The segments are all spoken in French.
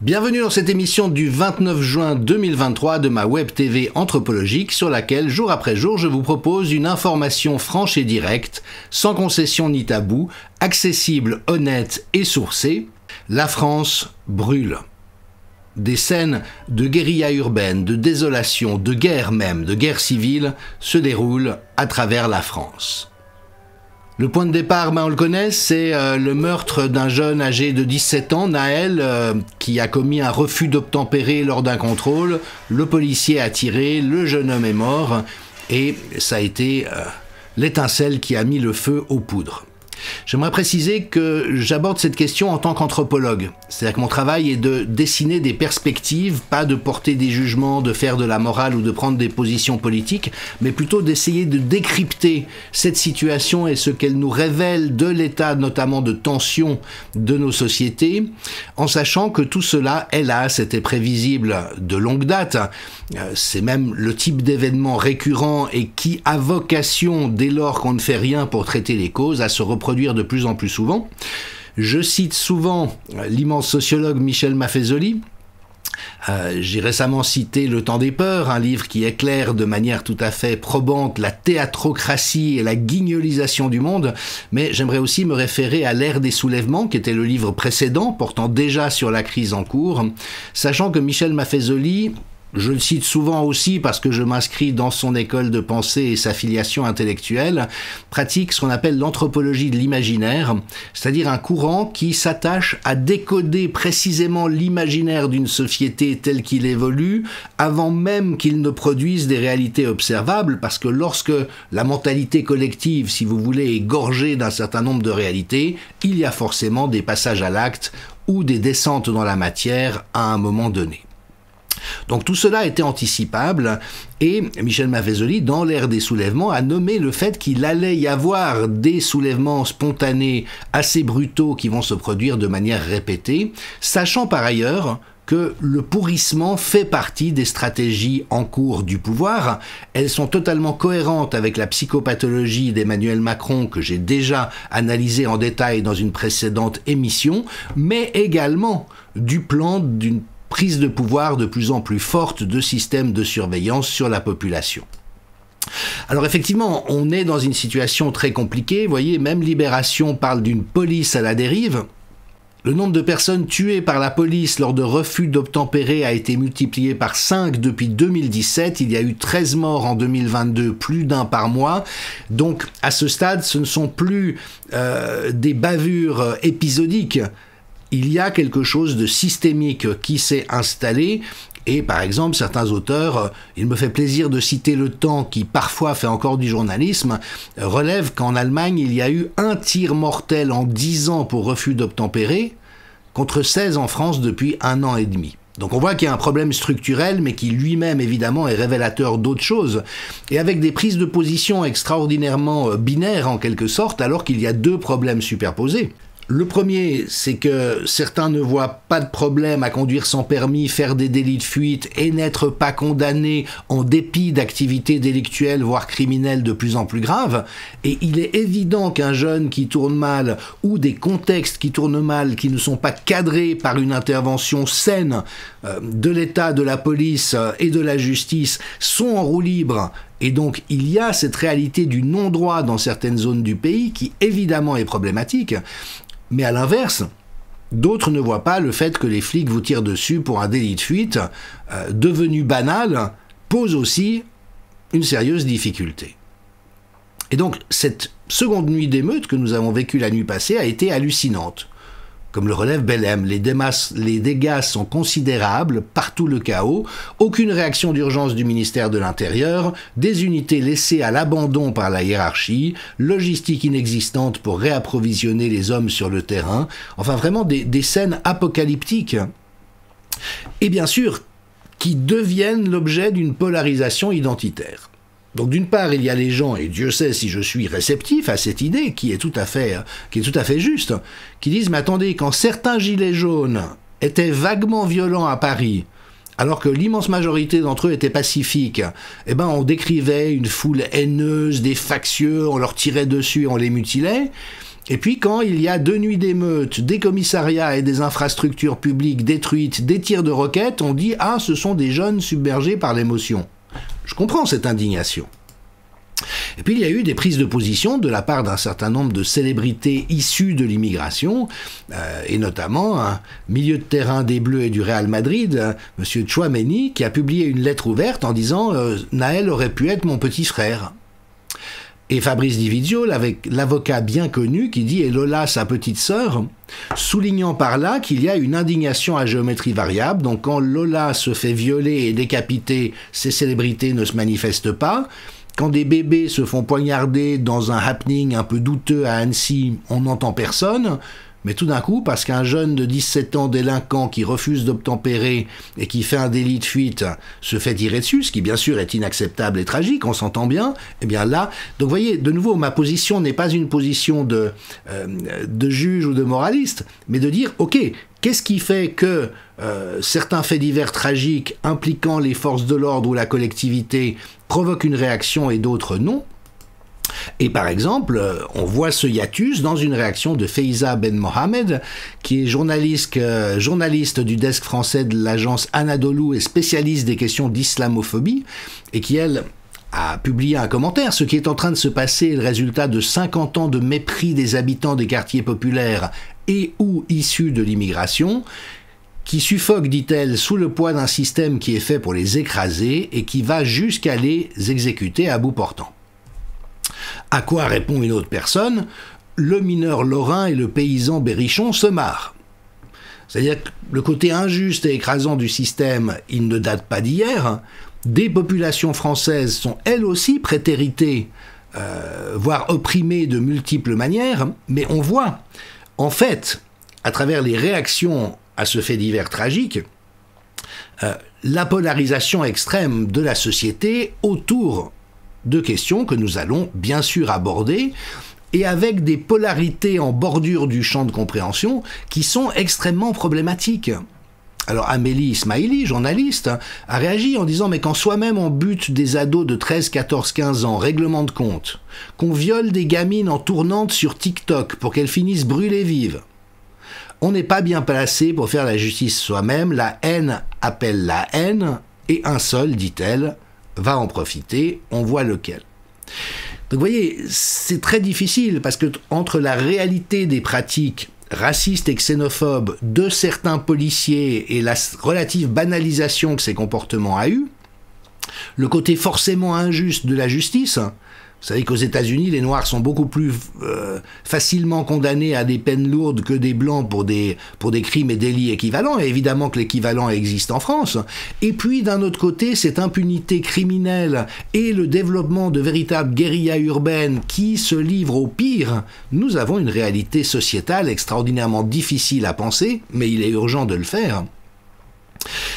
Bienvenue dans cette émission du 29 juin 2023 de ma web TV anthropologique sur laquelle, jour après jour, je vous propose une information franche et directe, sans concession ni tabou, accessible, honnête et sourcée. La France brûle. Des scènes de guérilla urbaine, de désolation, de guerre même, de guerre civile, se déroulent à travers la France. Le point de départ, on le connaît, c'est le meurtre d'un jeune âgé de 17 ans, Naël, qui a commis un refus d'obtempérer lors d'un contrôle. Le policier a tiré, le jeune homme est mort, et ça a été l'étincelle qui a mis le feu aux poudres. J'aimerais préciser que j'aborde cette question en tant qu'anthropologue. C'est-à-dire que mon travail est de dessiner des perspectives, pas de porter des jugements, de faire de la morale ou de prendre des positions politiques, mais plutôt d'essayer de décrypter cette situation et ce qu'elle nous révèle de l'état notamment de tension de nos sociétés, en sachant que tout cela, hélas, était prévisible de longue date. C'est même le type d'événement récurrent et qui a vocation, dès lors qu'on ne fait rien pour traiter les causes, à se reproduire de plus en plus souvent. Je cite souvent l'immense sociologue Michel Maffezoli. J'ai récemment cité Le Temps des Peurs, un livre qui éclaire de manière tout à fait probante la théatrocratie et la guignolisation du monde, mais j'aimerais aussi me référer à L'Ère des Soulèvements, qui était le livre précédent, portant déjà sur la crise en cours, sachant que Michel Maffezoli, je le cite souvent aussi parce que je m'inscris dans son école de pensée et sa filiation intellectuelle, pratique ce qu'on appelle l'anthropologie de l'imaginaire, c'est-à-dire un courant qui s'attache à décoder précisément l'imaginaire d'une société telle qu'il évolue avant même qu'il ne produise des réalités observables, parce que lorsque la mentalité collective, si vous voulez, est gorgée d'un certain nombre de réalités, il y a forcément des passages à l'acte ou des descentes dans la matière à un moment donné. Donc tout cela était anticipable et Michel Maffezoli, dans l'ère des soulèvements, a nommé le fait qu'il allait y avoir des soulèvements spontanés assez brutaux qui vont se produire de manière répétée, sachant par ailleurs que le pourrissement fait partie des stratégies en cours du pouvoir. Elles sont totalement cohérentes avec la psychopathologie d'Emmanuel Macron que j'ai déjà analysée en détail dans une précédente émission, mais également du plan d'une prise de pouvoir de plus en plus forte de systèmes de surveillance sur la population. Alors effectivement, on est dans une situation très compliquée. Vous voyez, même Libération parle d'une police à la dérive. Le nombre de personnes tuées par la police lors de refus d'obtempérer a été multiplié par 5 depuis 2017. Il y a eu 13 morts en 2022, plus d'un par mois. Donc à ce stade, ce ne sont plus des bavures épisodiques. Il y a quelque chose de systémique qui s'est installé et par exemple certains auteurs, il me fait plaisir de citer Le Temps qui parfois fait encore du journalisme, relève qu'en Allemagne il y a eu un tir mortel en 10 ans pour refus d'obtempérer contre 16 en France depuis 1 an et demi. Donc on voit qu'il y a un problème structurel mais qui lui-même évidemment est révélateur d'autres choses et avec des prises de position extraordinairement binaires en quelque sorte alors qu'il y a deux problèmes superposés. Le premier, c'est que certains ne voient pas de problème à conduire sans permis, faire des délits de fuite et n'être pas condamnés en dépit d'activités délictuelles, voire criminelles de plus en plus graves. Et il est évident qu'un jeune qui tourne mal ou des contextes qui tournent mal, qui ne sont pas cadrés par une intervention saine de l'État, de la police et de la justice, sont en roue libre. Et donc il y a cette réalité du non-droit dans certaines zones du pays qui évidemment est problématique. Mais à l'inverse, d'autres ne voient pas le fait que les flics vous tirent dessus pour un délit de fuite, devenu banal, pose aussi une sérieuse difficulté. Et donc, cette seconde nuit d'émeute que nous avons vécue la nuit passée a été hallucinante. Comme le relève Bellem, les dégâts sont considérables, partout le chaos, aucune réaction d'urgence du ministère de l'Intérieur, des unités laissées à l'abandon par la hiérarchie, logistique inexistante pour réapprovisionner les hommes sur le terrain, enfin vraiment des scènes apocalyptiques. Et bien sûr, qui deviennent l'objet d'une polarisation identitaire. Donc d'une part, il y a les gens, et Dieu sait si je suis réceptif à cette idée, qui est tout à fait juste, qui disent « Mais attendez, quand certains gilets jaunes étaient vaguement violents à Paris, alors que l'immense majorité d'entre eux étaient pacifiques, eh ben on décrivait une foule haineuse, des factieux, on leur tirait dessus et on les mutilait. Et puis quand il y a 2 nuits d'émeutes, des commissariats et des infrastructures publiques détruites, des tirs de roquettes, on dit « Ah, ce sont des jeunes submergés par l'émotion ». Je comprends cette indignation. Et puis il y a eu des prises de position de la part d'un certain nombre de célébrités issues de l'immigration, et notamment un milieu de terrain des Bleus et du Real Madrid, M. Tchouaméni, qui a publié une lettre ouverte en disant « Naël aurait pu être mon petit frère ». Et Fabrice Divizio, l'avocat bien connu, qui dit « Et Lola, sa petite sœur », soulignant par là qu'il y a une indignation à géométrie variable. Donc quand Lola se fait violer et décapiter, ces célébrités ne se manifestent pas. Quand des bébés se font poignarder dans un happening un peu douteux à Annecy, on n'entend personne. Mais tout d'un coup, parce qu'un jeune de 17 ans délinquant qui refuse d'obtempérer et qui fait un délit de fuite se fait tirer dessus, ce qui bien sûr est inacceptable et tragique, on s'entend bien, eh bien là, donc vous voyez, de nouveau, ma position n'est pas une position de juge ou de moraliste, mais de dire, ok, qu'est-ce qui fait que certains faits divers tragiques impliquant les forces de l'ordre ou la collectivité provoquent une réaction et d'autres non ? Et par exemple, on voit ce hiatus dans une réaction de Faiza Ben Mohamed, qui est journaliste du desk français de l'agence Anadolu et spécialiste des questions d'islamophobie, et qui, elle, a publié un commentaire. Ce qui est en train de se passer est le résultat de 50 ans de mépris des habitants des quartiers populaires et ou issus de l'immigration, qui suffoquent, dit-elle, sous le poids d'un système qui est fait pour les écraser et qui va jusqu'à les exécuter à bout portant. À quoi répond une autre personne ? Le mineur lorrain et le paysan berrichon se marrent. C'est-à-dire que le côté injuste et écrasant du système, il ne date pas d'hier. Des populations françaises sont elles aussi prétéritées, voire opprimées de multiples manières, mais on voit, en fait, à travers les réactions à ce fait divers tragique, la polarisation extrême de la société autour de questions que nous allons bien sûr aborder, et avec des polarités en bordure du champ de compréhension qui sont extrêmement problématiques. Alors Amélie Ismaili, journaliste, a réagi en disant « Mais quand soi-même on bute des ados de 13, 14, 15 ans, règlement de compte, qu'on viole des gamines en tournante sur TikTok pour qu'elles finissent brûlées vives, on n'est pas bien placé pour faire la justice soi-même, la haine appelle la haine, et un seul, dit-elle, va en profiter, on voit lequel. » Donc vous voyez, c'est très difficile parce que entre la réalité des pratiques racistes et xénophobes de certains policiers et la relative banalisation que ces comportements a eu, le côté forcément injuste de la justice. Vous savez qu'aux États-Unis, les Noirs sont beaucoup plus facilement condamnés à des peines lourdes que des Blancs pour des crimes et délits équivalents, et évidemment que l'équivalent existe en France. Et puis, d'un autre côté, cette impunité criminelle et le développement de véritables guérillas urbaines qui se livrent au pire, nous avons une réalité sociétale extraordinairement difficile à penser, mais il est urgent de le faire.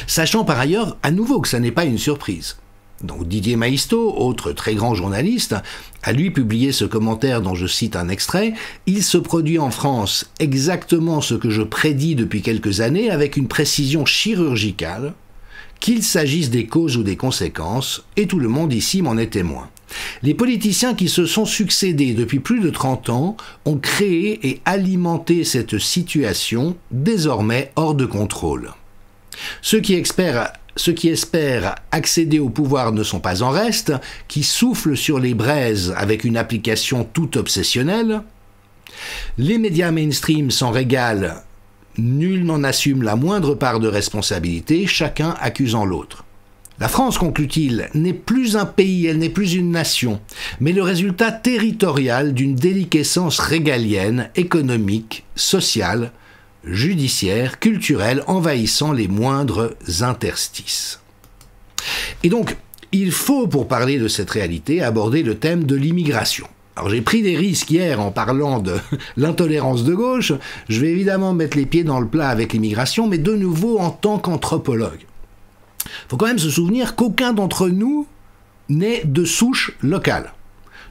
Sachant par ailleurs, à nouveau, que ça n'est pas une surprise. Donc Didier Maisto, autre très grand journaliste, a lui publié ce commentaire dont je cite un extrait. « Il se produit en France exactement ce que je prédis depuis quelques années avec une précision chirurgicale, qu'il s'agisse des causes ou des conséquences, et tout le monde ici m'en est témoin. Les politiciens qui se sont succédés depuis plus de 30 ans ont créé et alimenté cette situation désormais hors de contrôle. Ceux qui espèrent accéder au pouvoir ne sont pas en reste, qui soufflent sur les braises avec une application toute obsessionnelle. Les médias mainstream s'en régalent, nul n'en assume la moindre part de responsabilité, chacun accusant l'autre. La France, conclut-il, n'est plus un pays, elle n'est plus une nation, mais le résultat territorial d'une déliquescence régalienne, économique, sociale, judiciaire, culturelle, envahissant les moindres interstices. » Et donc, il faut, pour parler de cette réalité, aborder le thème de l'immigration. Alors j'ai pris des risques hier en parlant de l'intolérance de gauche, je vais évidemment mettre les pieds dans le plat avec l'immigration, mais de nouveau en tant qu'anthropologue. Il faut quand même se souvenir qu'aucun d'entre nous n'est de souche locale.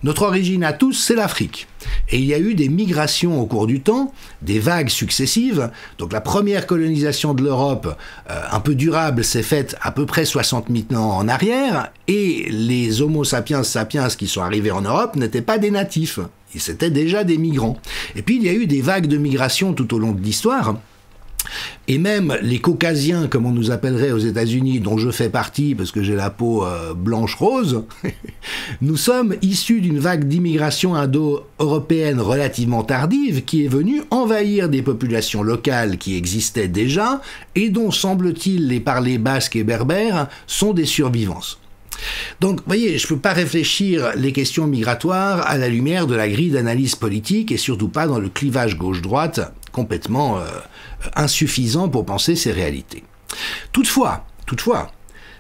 Notre origine à tous, c'est l'Afrique. Et il y a eu des migrations au cours du temps, des vagues successives. Donc la première colonisation de l'Europe, un peu durable, s'est faite à peu près 60 000 ans en arrière, et les Homo sapiens sapiens qui sont arrivés en Europe n'étaient pas des natifs, c'était déjà des migrants. Et puis il y a eu des vagues de migration tout au long de l'histoire. Et même les caucasiens, comme on nous appellerait aux États-Unis, dont je fais partie parce que j'ai la peau blanche-rose, nous sommes issus d'une vague d'immigration indo-européenne relativement tardive qui est venue envahir des populations locales qui existaient déjà et dont, semble-t-il, les parlers basques et berbères sont des survivances. Donc, vous voyez, je ne peux pas réfléchir les questions migratoires à la lumière de la grille d'analyse politique et surtout pas dans le clivage gauche-droite complètement insuffisant pour penser ces réalités. Toutefois,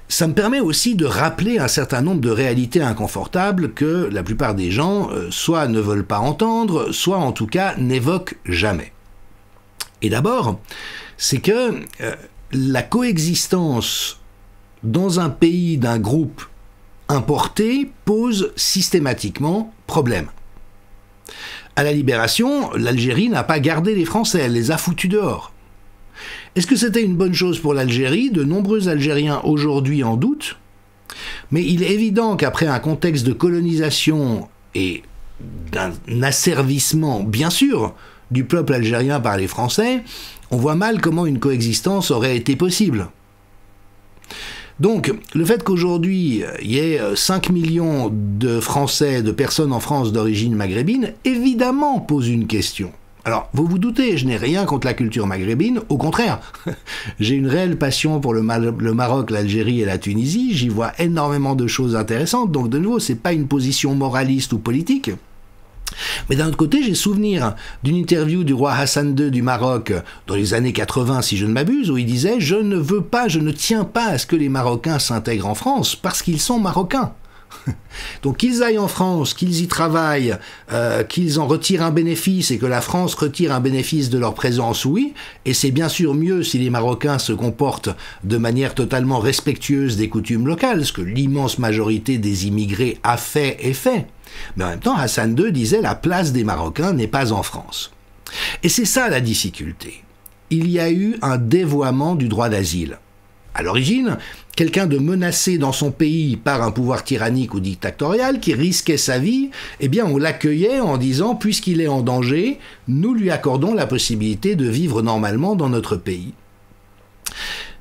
ça me permet aussi de rappeler un certain nombre de réalités inconfortables que la plupart des gens soit ne veulent pas entendre, soit en tout cas n'évoquent jamais. Et d'abord, c'est que la coexistence dans un pays d'un groupe importé pose systématiquement problème. À la Libération, l'Algérie n'a pas gardé les Français, elle les a foutus dehors. Est-ce que c'était une bonne chose pour l'Algérie? De nombreux Algériens aujourd'hui en doutent. Mais il est évident qu'après un contexte de colonisation et d'un asservissement, bien sûr, du peuple algérien par les Français, on voit mal comment une coexistence aurait été possible. Donc, le fait qu'aujourd'hui, il y ait 5 millions de Français, de personnes en France d'origine maghrébine, évidemment pose une question. Alors, vous vous doutez, je n'ai rien contre la culture maghrébine, au contraire. J'ai une réelle passion pour le Maroc, l'Algérie et la Tunisie, j'y vois énormément de choses intéressantes, donc de nouveau, c'est pas une position moraliste ou politique. Mais d'un autre côté, j'ai souvenir d'une interview du roi Hassan II du Maroc dans les années 80, si je ne m'abuse, où il disait « Je ne tiens pas à ce que les Marocains s'intègrent en France parce qu'ils sont Marocains. » Donc qu'ils aillent en France, qu'ils y travaillent, qu'ils en retirent un bénéfice et que la France retire un bénéfice de leur présence, oui, et c'est bien sûr mieux si les Marocains se comportent de manière totalement respectueuse des coutumes locales, ce que l'immense majorité des immigrés a fait et fait. Mais en même temps, Hassan II disait « La place des Marocains n'est pas en France ». Et c'est ça la difficulté. Il y a eu un dévoiement du droit d'asile. À l'origine, quelqu'un de menacé dans son pays par un pouvoir tyrannique ou dictatorial qui risquait sa vie, eh bien on l'accueillait en disant « Puisqu'il est en danger, nous lui accordons la possibilité de vivre normalement dans notre pays ».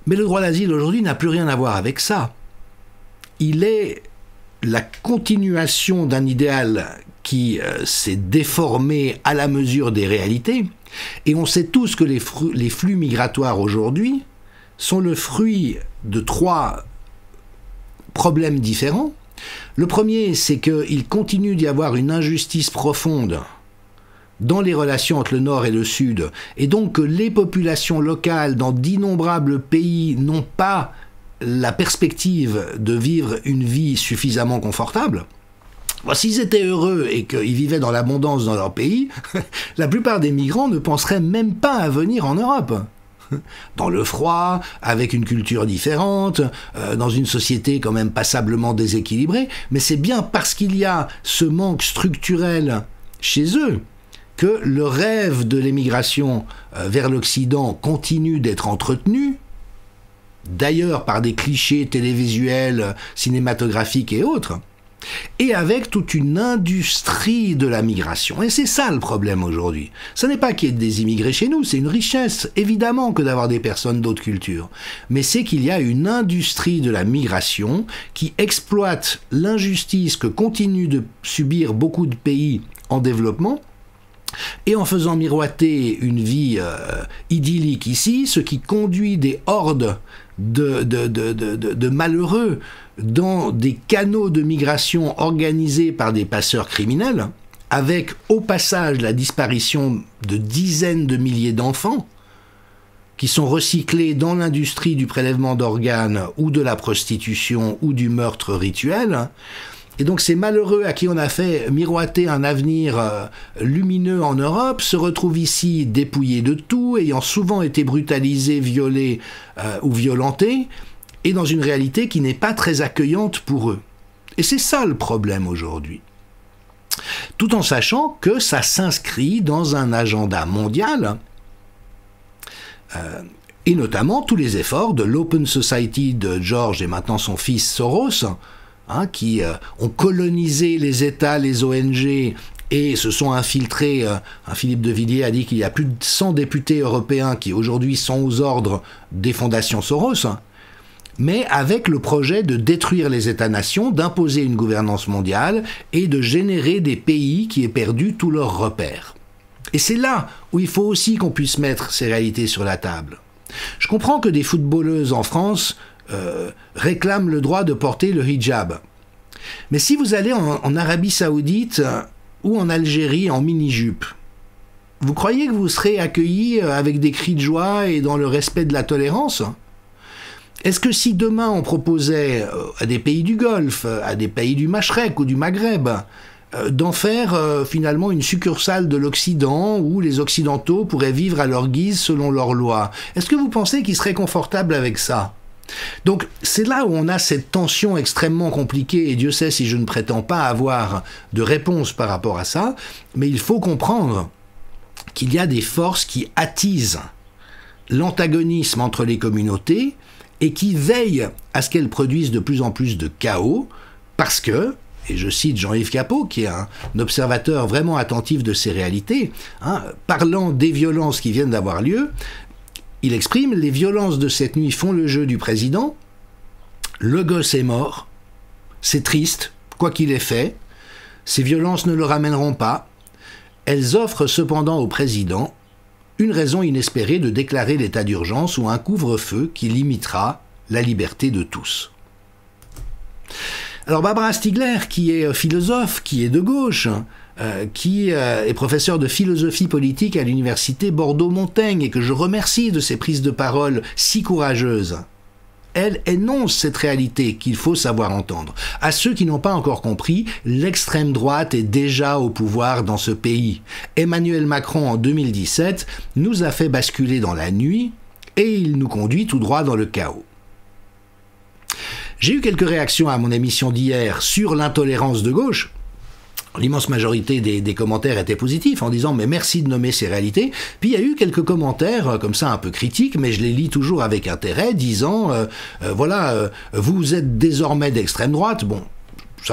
Mais le droit d'asile aujourd'hui n'a plus rien à voir avec ça. Il est la continuation d'un idéal qui s'est déformé à la mesure des réalités, et on sait tous que les flux migratoires aujourd'hui sont le fruit de 3 problèmes différents. Le premier, c'est qu'il continue d'y avoir une injustice profonde dans les relations entre le Nord et le Sud, et donc que les populations locales dans d'innombrables pays n'ont pas la perspective de vivre une vie suffisamment confortable. Bon, s'ils étaient heureux et qu'ils vivaient dans l'abondance dans leur pays, la plupart des migrants ne penseraient même pas à venir en Europe. Dans le froid, avec une culture différente, dans une société quand même passablement déséquilibrée, mais c'est bien parce qu'il y a ce manque structurel chez eux que le rêve de l'émigration vers l'Occident continue d'être entretenu, d'ailleurs par des clichés télévisuels, cinématographiques et autres, et avec toute une industrie de la migration. Et c'est ça le problème aujourd'hui. Ce n'est pas qu'il y ait des immigrés chez nous, c'est une richesse, évidemment, que d'avoir des personnes d'autres cultures. Mais c'est qu'il y a une industrie de la migration qui exploite l'injustice que continuent de subir beaucoup de pays en développement, et en faisant miroiter une vie idyllique ici, ce qui conduit des hordes de malheureux dans des canaux de migration organisés par des passeurs criminels, avec au passage la disparition de dizaines de milliers d'enfants qui sont recyclés dans l'industrie du prélèvement d'organes ou de la prostitution ou du meurtre rituel. Et donc ces malheureux à qui on a fait miroiter un avenir lumineux en Europe se retrouvent ici dépouillés de tout, ayant souvent été brutalisés, violés ou violentés, et dans une réalité qui n'est pas très accueillante pour eux. Et c'est ça le problème aujourd'hui. tout en sachant que ça s'inscrit dans un agenda mondial, et notamment tous les efforts de l'Open Society de George et maintenant son fils Soros, qui ont colonisé les États, les ONG, et se sont infiltrés. Philippe de Villiers a dit qu'il y a plus de 100 députés européens qui aujourd'hui sont aux ordres des fondations Soros, mais avec le projet de détruire les États-nations, d'imposer une gouvernance mondiale et de générer des pays qui aient perdu tous leurs repères. Et c'est là où il faut aussi qu'on puisse mettre ces réalités sur la table. Je comprends que des footballeuses en France réclament le droit de porter le hijab. Mais si vous allez en Arabie Saoudite ou en Algérie en mini-jupe, vous croyez que vous serez accueillis avec des cris de joie et dans le respect de la tolérance ? Est-ce que si demain on proposait à des pays du Golfe, à des pays du Machrek ou du Maghreb, d'en faire finalement une succursale de l'Occident où les Occidentaux pourraient vivre à leur guise selon leurs lois, est-ce que vous pensez qu'ils seraient confortables avec ça ? Donc c'est là où on a cette tension extrêmement compliquée, et Dieu sait si je ne prétends pas avoir de réponse par rapport à ça, mais il faut comprendre qu'il y a des forces qui attisent l'antagonisme entre les communautés et qui veillent à ce qu'elles produisent de plus en plus de chaos, parce que, et je cite Jean-Yves Capot, qui est un observateur vraiment attentif de ces réalités, parlant des violences qui viennent d'avoir lieu, il exprime « Les violences de cette nuit font le jeu du président, le gosse est mort, c'est triste, quoi qu'il ait fait, ces violences ne le ramèneront pas, elles offrent cependant au président une raison inespérée de déclarer l'état d'urgence ou un couvre-feu qui limitera la liberté de tous. » Alors Barbara Stiegler, qui est philosophe, qui est de gauche, qui est professeur de philosophie politique à l'université Bordeaux-Montaigne et que je remercie de ses prises de parole si courageuses, elle énonce cette réalité qu'il faut savoir entendre. À ceux qui n'ont pas encore compris, l'extrême droite est déjà au pouvoir dans ce pays. Emmanuel Macron, en 2017, nous a fait basculer dans la nuit et il nous conduit tout droit dans le chaos. J'ai eu quelques réactions à mon émission d'hier sur l'intolérance de gauche. L'immense majorité des commentaires étaient positifs en disant « mais merci de nommer ces réalités ». Puis il y a eu quelques commentaires comme ça un peu critiques, mais je les lis toujours avec intérêt, disant vous êtes désormais d'extrême droite ». Bon,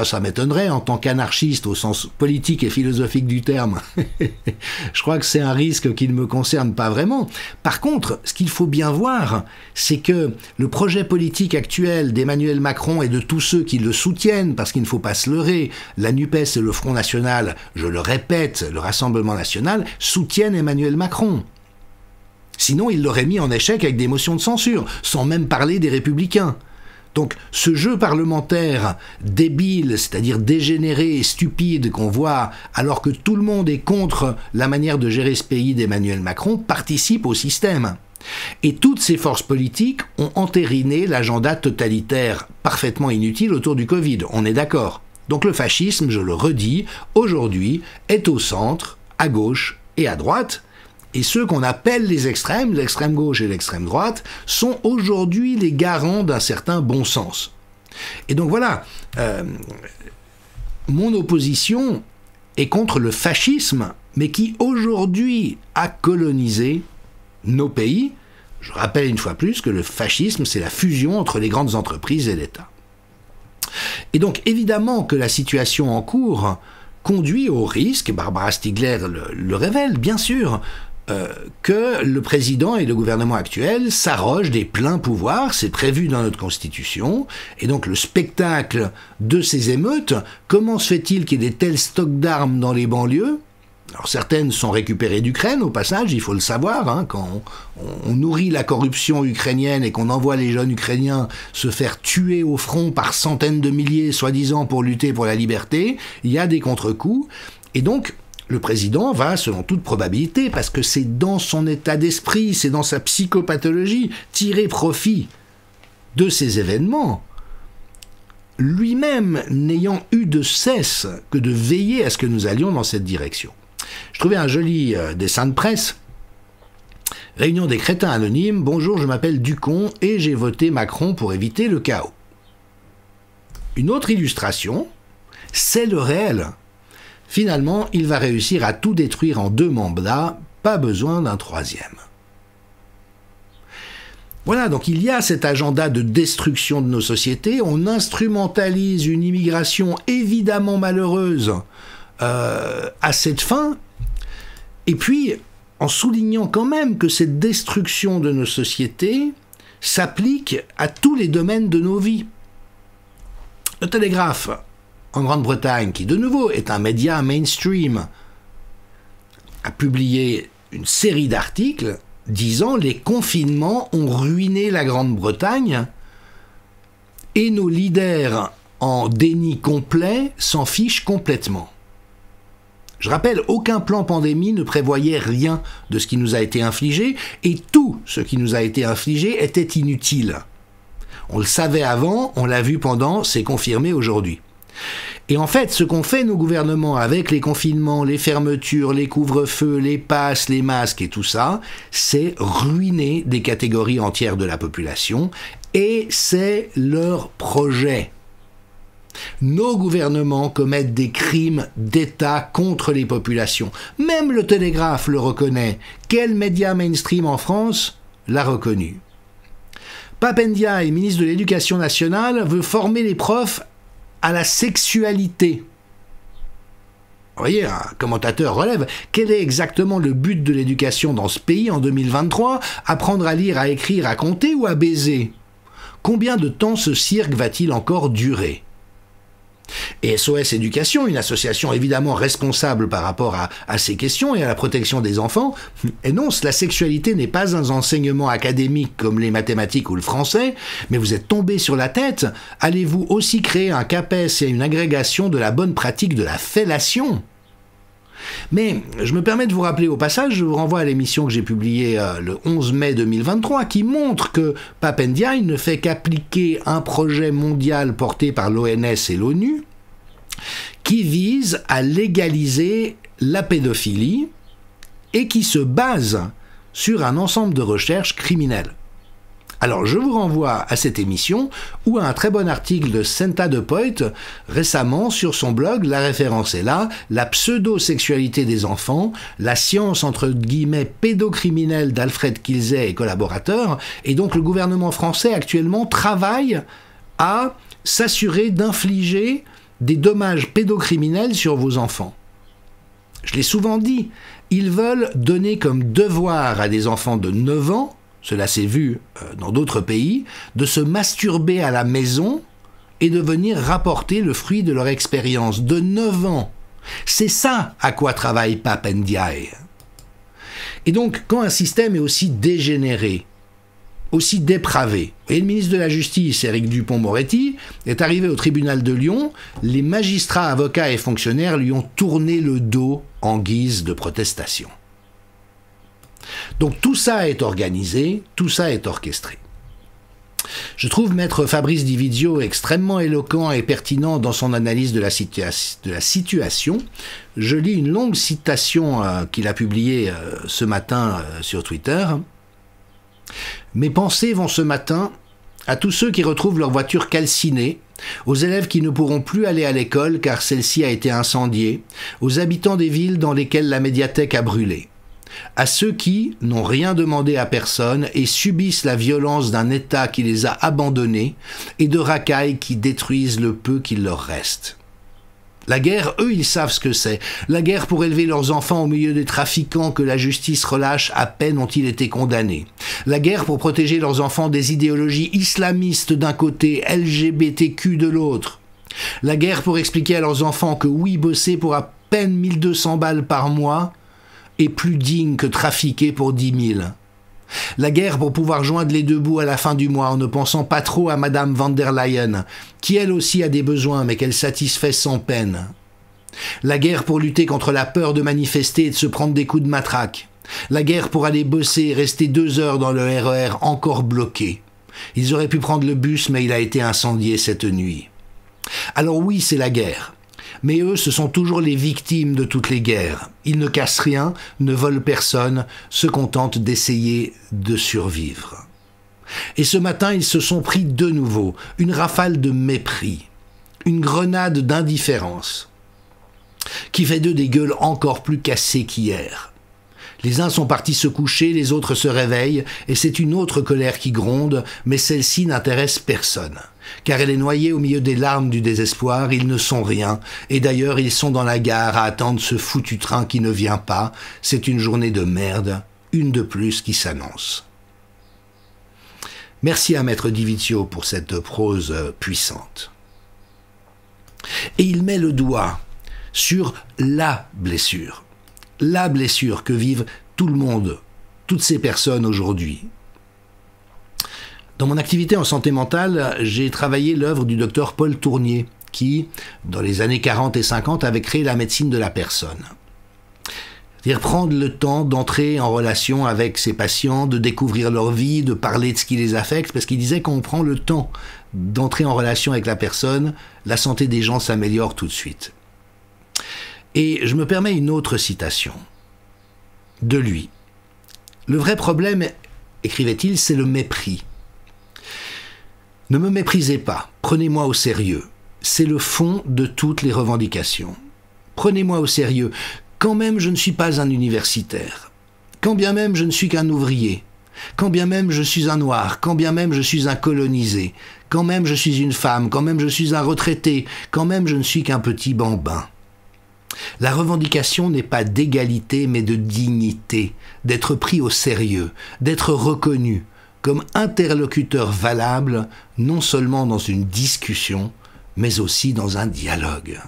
ça m'étonnerait en tant qu'anarchiste au sens politique et philosophique du terme. Je crois que c'est un risque qui ne me concerne pas vraiment. Par contre, ce qu'il faut bien voir, c'est que le projet politique actuel d'Emmanuel Macron et de tous ceux qui le soutiennent, parce qu'il ne faut pas se leurrer, la NUPES et le Front National, je le répète, le Rassemblement National, soutiennent Emmanuel Macron. Sinon, il l'aurait mis en échec avec des motions de censure, sans même parler des Républicains. Donc ce jeu parlementaire débile, c'est-à-dire dégénéré et stupide qu'on voit alors que tout le monde est contre la manière de gérer ce pays d'Emmanuel Macron, participe au système. Et toutes ces forces politiques ont entériné l'agenda totalitaire parfaitement inutile autour du Covid, on est d'accord. Donc le fascisme, je le redis, aujourd'hui est au centre, à gauche et à droite. Et ceux qu'on appelle les extrêmes, l'extrême gauche et l'extrême droite, sont aujourd'hui les garants d'un certain bon sens. Et donc voilà, mon opposition est contre le fascisme, mais qui aujourd'hui a colonisé nos pays. Je rappelle une fois plus que le fascisme, c'est la fusion entre les grandes entreprises et l'État. Et donc évidemment que la situation en cours conduit au risque, Barbara Stiegler le révèle bien sûr, que le président et le gouvernement actuel s'arrogent des pleins pouvoirs, c'est prévu dans notre Constitution, et donc le spectacle de ces émeutes, comment se fait-il qu'il y ait des tels stocks d'armes dans les banlieues ? Alors certaines sont récupérées d'Ukraine au passage, il faut le savoir, quand on nourrit la corruption ukrainienne et qu'on envoie les jeunes Ukrainiens se faire tuer au front par centaines de milliers, soi-disant pour lutter pour la liberté, il y a des contre-coups, et donc le président va, selon toute probabilité, parce que c'est dans son état d'esprit, c'est dans sa psychopathologie, tirer profit de ces événements, lui-même n'ayant eu de cesse que de veiller à ce que nous allions dans cette direction. Je trouvais un joli dessin de presse. Réunion des crétins anonymes. Bonjour, je m'appelle Ducon et j'ai voté Macron pour éviter le chaos. Une autre illustration, c'est le réel. Finalement, il va réussir à tout détruire en 2 mandats, pas besoin d'un 3e. Voilà, donc il y a cet agenda de destruction de nos sociétés, on instrumentalise une immigration évidemment malheureuse à cette fin, et puis en soulignant quand même que cette destruction de nos sociétés s'applique à tous les domaines de nos vies. Le Télégraphe, en Grande-Bretagne, qui de nouveau est un média mainstream, a publié une série d'articles disant « Les confinements ont ruiné la Grande-Bretagne et nos leaders en déni complet s'en fichent complètement ». Je rappelle, aucun plan pandémie ne prévoyait rien de ce qui nous a été infligé, et tout ce qui nous a été infligé était inutile. On le savait avant, on l'a vu pendant, c'est confirmé aujourd'hui. Et en fait, ce qu'ont fait nos gouvernements avec les confinements, les fermetures, les couvre-feux, les passes, les masques et tout ça, c'est ruiner des catégories entières de la population, et c'est leur projet. Nos gouvernements commettent des crimes d'État contre les populations. Même le Télégraphe le reconnaît. Quel média mainstream en France l'a reconnu? Pap Ndiaye, ministre de l'Éducation nationale, veut former les profs à la sexualité. Vous voyez, un commentateur relève, quel est exactement le but de l'éducation dans ce pays en 2023? Apprendre à lire, à écrire, à compter ou à baiser? Combien de temps ce cirque va-t-il encore durer? Et SOS Éducation, une association évidemment responsable par rapport à ces questions et à la protection des enfants, énonce: la sexualité n'est pas un enseignement académique comme les mathématiques ou le français, mais vous êtes tombé sur la tête, allez-vous aussi créer un CAPES et une agrégation de la bonne pratique de la fellation? Mais je me permets de vous rappeler au passage, je vous renvoie à l'émission que j'ai publiée le 11 mai 2023 qui montre que Pap Ndiaye ne fait qu'appliquer un projet mondial porté par l'ONS et l'ONU qui vise à légaliser la pédophilie et qui se base sur un ensemble de recherches criminelles. Alors je vous renvoie à cette émission ou à un très bon article de Senta de Poit récemment sur son blog, la référence est là, la pseudo-sexualité des enfants, la science entre guillemets pédocriminelle d'Alfred Kilsey et collaborateurs, et donc le gouvernement français actuellement travaille à s'assurer d'infliger des dommages pédocriminels sur vos enfants. Je l'ai souvent dit, ils veulent donner comme devoir à des enfants de 9 ans, cela s'est vu dans d'autres pays, de se masturber à la maison et de venir rapporter le fruit de leur expérience de 9 ans. C'est ça à quoi travaille Pap Ndiaye. Et donc, quand un système est aussi dégénéré, aussi dépravé, et le ministre de la Justice, Éric Dupond-Moretti, est arrivé au tribunal de Lyon, les magistrats, avocats et fonctionnaires lui ont tourné le dos en guise de protestation. Donc tout ça est organisé, tout ça est orchestré. Je trouve maître Fabrice Dividio extrêmement éloquent et pertinent dans son analyse de la situation. Je lis une longue citation qu'il a publiée ce matin sur Twitter. « Mes pensées vont ce matin à tous ceux qui retrouvent leur voiture calcinée, aux élèves qui ne pourront plus aller à l'école car celle-ci a été incendiée, aux habitants des villes dans lesquelles la médiathèque a brûlé. À ceux qui n'ont rien demandé à personne et subissent la violence d'un État qui les a abandonnés et de racailles qui détruisent le peu qu'il leur reste. La guerre, eux, ils savent ce que c'est. La guerre pour élever leurs enfants au milieu des trafiquants que la justice relâche à peine ont-ils été condamnés. La guerre pour protéger leurs enfants des idéologies islamistes d'un côté, LGBTQ de l'autre. La guerre pour expliquer à leurs enfants que oui, bosser pour à peine 1200 balles par mois est plus digne que trafiquer pour 10 000. La guerre pour pouvoir joindre les deux bouts à la fin du mois en ne pensant pas trop à Madame van der Leyen, qui elle aussi a des besoins mais qu'elle satisfait sans peine. La guerre pour lutter contre la peur de manifester et de se prendre des coups de matraque. La guerre pour aller bosser et rester 2 heures dans le RER encore bloqué. Ils auraient pu prendre le bus mais il a été incendié cette nuit. Alors oui, c'est la guerre. Mais eux, ce sont toujours les victimes de toutes les guerres. Ils ne cassent rien, ne volent personne, se contentent d'essayer de survivre. Et ce matin, ils se sont pris de nouveau une rafale de mépris, une grenade d'indifférence. qui fait d'eux des gueules encore plus cassées qu'hier. Les uns sont partis se coucher, les autres se réveillent, et c'est une autre colère qui gronde, mais celle-ci n'intéresse personne. Car elle est noyée au milieu des larmes du désespoir, ils ne sont rien, et d'ailleurs ils sont dans la gare à attendre ce foutu train qui ne vient pas. C'est une journée de merde, une de plus qui s'annonce. Merci à Maître Divizio pour cette prose puissante. Et il met le doigt sur la blessure que vivent tout le monde, toutes ces personnes aujourd'hui. Dans mon activité en santé mentale, j'ai travaillé l'œuvre du docteur Paul Tournier, qui, dans les années 40 et 50, avait créé la médecine de la personne. C'est-à-dire prendre le temps d'entrer en relation avec ses patients, de découvrir leur vie, de parler de ce qui les affecte, parce qu'il disait qu'on prend le temps d'entrer en relation avec la personne, la santé des gens s'améliore tout de suite. Et je me permets une autre citation de lui. Le vrai problème, écrivait-il, c'est le mépris. Ne me méprisez pas, prenez-moi au sérieux. C'est le fond de toutes les revendications. Prenez-moi au sérieux, quand même je ne suis pas un universitaire, quand bien même je ne suis qu'un ouvrier, quand bien même je suis un noir, quand bien même je suis un colonisé, quand même je suis une femme, quand même je suis un retraité, quand même je ne suis qu'un petit bambin. La revendication n'est pas d'égalité mais de dignité, d'être pris au sérieux, d'être reconnu comme interlocuteur valable non seulement dans une discussion, mais aussi dans un dialogue.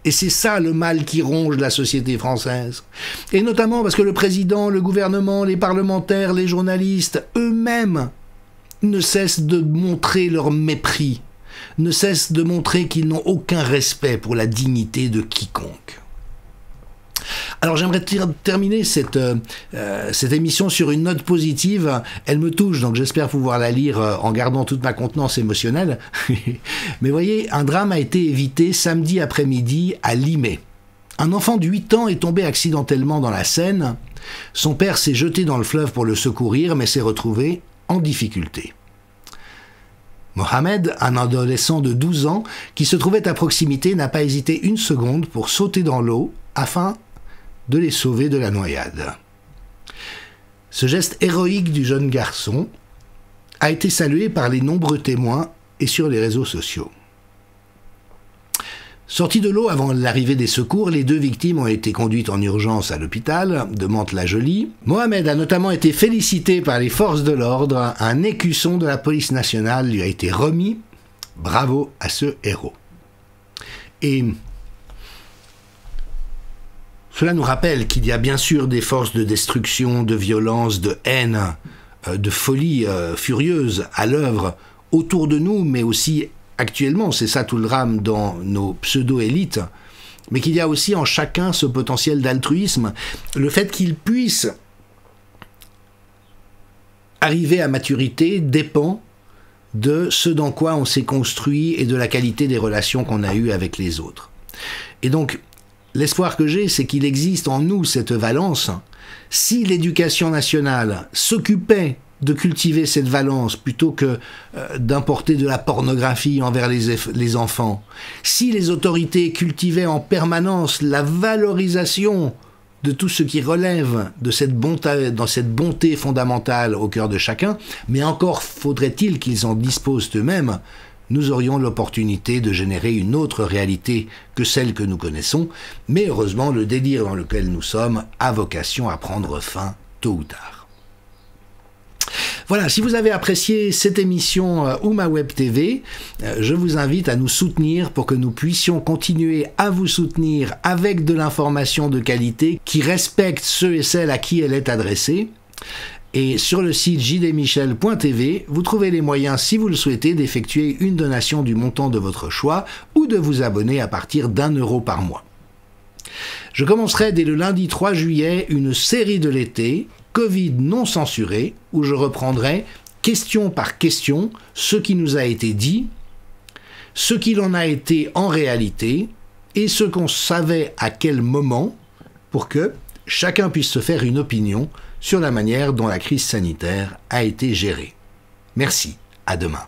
Et c'est ça le mal qui ronge la société française. Et notamment parce que le président, le gouvernement, les parlementaires, les journalistes, eux-mêmes, ne cessent de montrer leur mépris, ne cessent de montrer qu'ils n'ont aucun respect pour la dignité de quiconque. Alors j'aimerais terminer cette émission sur une note positive. Elle me touche, donc j'espère pouvoir la lire en gardant toute ma contenance émotionnelle. Mais voyez, un drame a été évité samedi après-midi à Limay. Un enfant de 8 ans est tombé accidentellement dans la Seine. Son père s'est jeté dans le fleuve pour le secourir, mais s'est retrouvé en difficulté. Mohamed, un adolescent de 12 ans, qui se trouvait à proximité, n'a pas hésité une seconde pour sauter dans l'eau afin de les sauver de la noyade. Ce geste héroïque du jeune garçon a été salué par les nombreux témoins et sur les réseaux sociaux. Sortis de l'eau avant l'arrivée des secours, les 2 victimes ont été conduites en urgence à l'hôpital de Mantes-la-Jolie. Mohamed a notamment été félicité par les forces de l'ordre. Un écusson de la police nationale lui a été remis. Bravo à ce héros. Et cela nous rappelle qu'il y a bien sûr des forces de destruction, de violence, de haine, de folie furieuse à l'œuvre autour de nous, mais aussi actuellement, c'est ça tout le drame dans nos pseudo-élites, mais qu'il y a aussi en chacun ce potentiel d'altruisme, le fait qu'il puisse arriver à maturité dépend de ce dans quoi on s'est construit et de la qualité des relations qu'on a eues avec les autres. Et donc, l'espoir que j'ai, c'est qu'il existe en nous cette valence. Si l'éducation nationale s'occupait de cultiver cette valence plutôt que d'importer de la pornographie envers les enfants, si les autorités cultivaient en permanence la valorisation de tout ce qui relève de cette bonté fondamentale au cœur de chacun, mais encore faudrait-il qu'ils en disposent eux-mêmes, nous aurions l'opportunité de générer une autre réalité que celle que nous connaissons, mais heureusement le délire dans lequel nous sommes a vocation à prendre fin tôt ou tard. Voilà, si vous avez apprécié cette émission ou ma web TV, je vous invite à nous soutenir pour que nous puissions continuer à vous soutenir avec de l'information de qualité qui respecte ceux et celles à qui elle est adressée. Et sur le site jdmichel.tv, vous trouvez les moyens, si vous le souhaitez, d'effectuer une donation du montant de votre choix ou de vous abonner à partir d'1 € par mois. Je commencerai dès le lundi 3 juillet une série de l'été, Covid non censuré, où je reprendrai question par question ce qui nous a été dit, ce qu'il en a été en réalité et ce qu'on savait à quel moment pour que chacun puisse se faire une opinion sur la manière dont la crise sanitaire a été gérée. Merci, à demain.